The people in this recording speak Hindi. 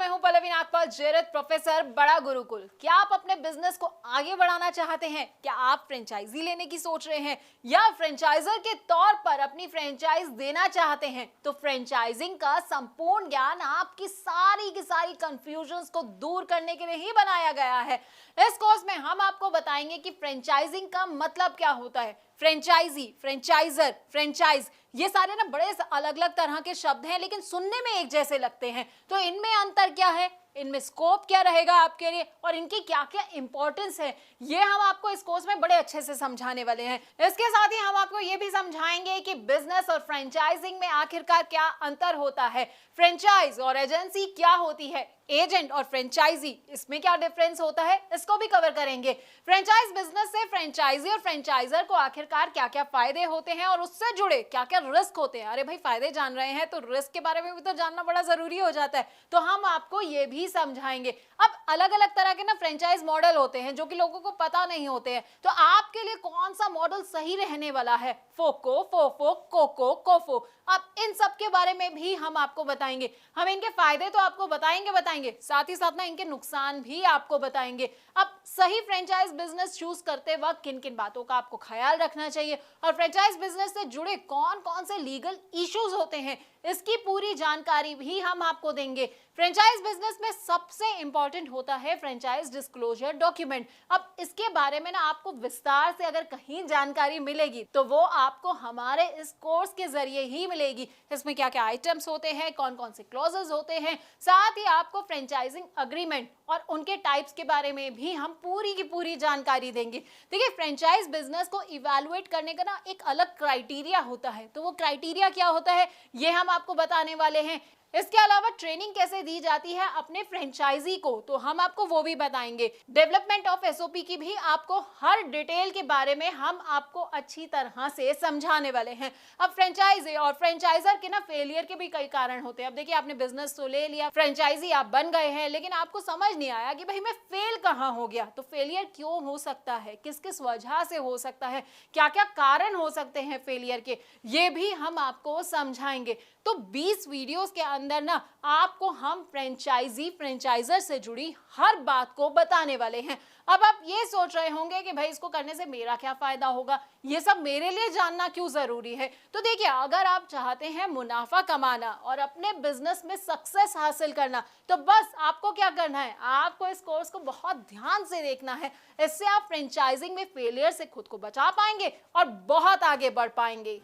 मैं हूं पल्लवी नागपाल, जेरत प्रोफेसर, बड़ा गुरुकुल। क्या आप अपने बिजनेस को आगे बढ़ाना चाहते हैं? क्या आप फ्रेंचाइजी लेने की सोच रहे हैं या फ्रेंचाइजर के तौर पर अपनी फ्रेंचाइज देना चाहते हैं? तो फ्रेंचाइजिंग का संपूर्ण ज्ञान आपकी सारी की सारी कंफ्यूजन्स को दूर करने के लिए ही बनाया गया है। इस कोर्स में हम आपको बताएंगे कि फ्रेंचाइजिंग का मतलब क्या होता है। फ्रेंचाइजी, फ्रेंचाइजर, फ्रेंचाइज, ये सारे ना बड़े अलग अलग तरह के शब्द हैं, लेकिन सुनने में एक जैसे लगते हैं। तो इनमें अंतर क्या है, इनमें स्कोप क्या रहेगा आपके लिए और इनकी क्या क्या इंपॉर्टेंस है, ये हम आपको इस कोर्स में बड़े अच्छे से समझाने वाले हैं। इसके साथ ही हम आपको ये भी समझाएंगे कि बिजनेस और फ्रेंचाइजिंग में आखिरकार क्या अंतर होता है, फ्रेंचाइज और एजेंसी क्या होती है, एजेंट और फ्रेंचाइजी इसमें क्या डिफरेंस होता है, इसको भी कवर करेंगे। फ्रेंचाइज बिजनेस से फ्रेंचाइजी और फ्रेंचाइजर को आखिरकार क्या क्या फायदे होते हैं और उससे जुड़े क्या क्या रिस्क होते हैं। अरे भाई, फायदे जान रहे हैं तो रिस्क के बारे में भी तो जानना बड़ा जरूरी हो जाता है, तो हम आपको ये भी समझाएंगे। अब अलग अलग तरह के ना फ्रेंचाइज मॉडल होते हैं जो कि लोगों को पता नहीं होते हैं, तो आपके लिए कौन सा मॉडल सही रहने वाला है, फोको, फोफो, कोको, कोफो, अब इन सब के बारे में भी हम आपको बताएंगे। हम इनके फायदे तो आपको बताएंगे, साथ ही साथ ना इनके नुकसान भी आपको बताएंगे। अब सही फ्रेंचाइज बिजनेस चूज करते वक्त किन किन बातों का आपको ख्याल रखना चाहिए और फ्रेंचाइज बिजनेस से जुड़े कौन कौन से लीगल इश्यूज होते हैं, इसकी पूरी जानकारी भी हम आपको देंगे। फ्रेंचाइज बिजनेस में सबसे इंपॉर्टेंट होता है फ्रेंचाइज डिस्क्लोजर डॉक्यूमेंट। अब इसके बारे में ना आपको विस्तार से अगर कहीं जानकारी मिलेगी तो वो आपको हमारे इस कोर्स के जरिए ही मिलेगी। इसमें क्या क्या आइटम्स होते हैं, कौन कौन से क्लॉजेस होते हैं, साथ ही आपको फ्रेंचाइजिंग अग्रीमेंट और उनके टाइप्स के बारे में भी हम पूरी की पूरी जानकारी देंगे। देखिए, फ्रेंचाइज बिजनेस को इवैल्यूएट करने का ना एक अलग क्राइटेरिया होता है, तो वो क्राइटेरिया क्या होता है ये हम आपको बताने वाले हैं। इसके अलावा ट्रेनिंग कैसे दी जाती है अपने फ्रेंचाइजी को, तो हम आपको वो भी बताएंगे। डेवलपमेंट ऑफ एसओपी की भी आपको हर डिटेल के बारे में हम आपको अच्छी तरह से समझाने वाले हैं। अब फ्रेंचाइजी और फ्रेंचाइजर के ना फेलियर के भी कई कारण होते हैं। अब देखिए, आपने बिजनेस तो ले लिया, फ्रेंचाइजी आप बन गए हैं, लेकिन आपको समझ नहीं आया कि भाई मैं फेल कहाँ हो गया। तो फेलियर क्यों हो सकता है, किस किस वजह से हो सकता है, क्या क्या कारण हो सकते हैं फेलियर के, ये भी हम आपको समझाएंगे। तो 20 वीडियोस के अंदर ना आपको हम फ्रेंचाइजी फ्रेंचाइजर से जुड़ी हर बात को बताने वाले हैं। अब आप ये सोच रहे होंगे कि भाई इसको करने से मेरा क्या फायदा होगा, ये सब मेरे लिए जानना क्यों जरूरी है। तो देखिए, अगर आप चाहते हैं मुनाफा कमाना और अपने बिजनेस में सक्सेस हासिल करना, तो बस आपको क्या करना है, आपको इस कोर्स को बहुत ध्यान से देखना है। इससे आप फ्रेंचाइजिंग में फेलियर से खुद को बचा पाएंगे और बहुत आगे बढ़ पाएंगे।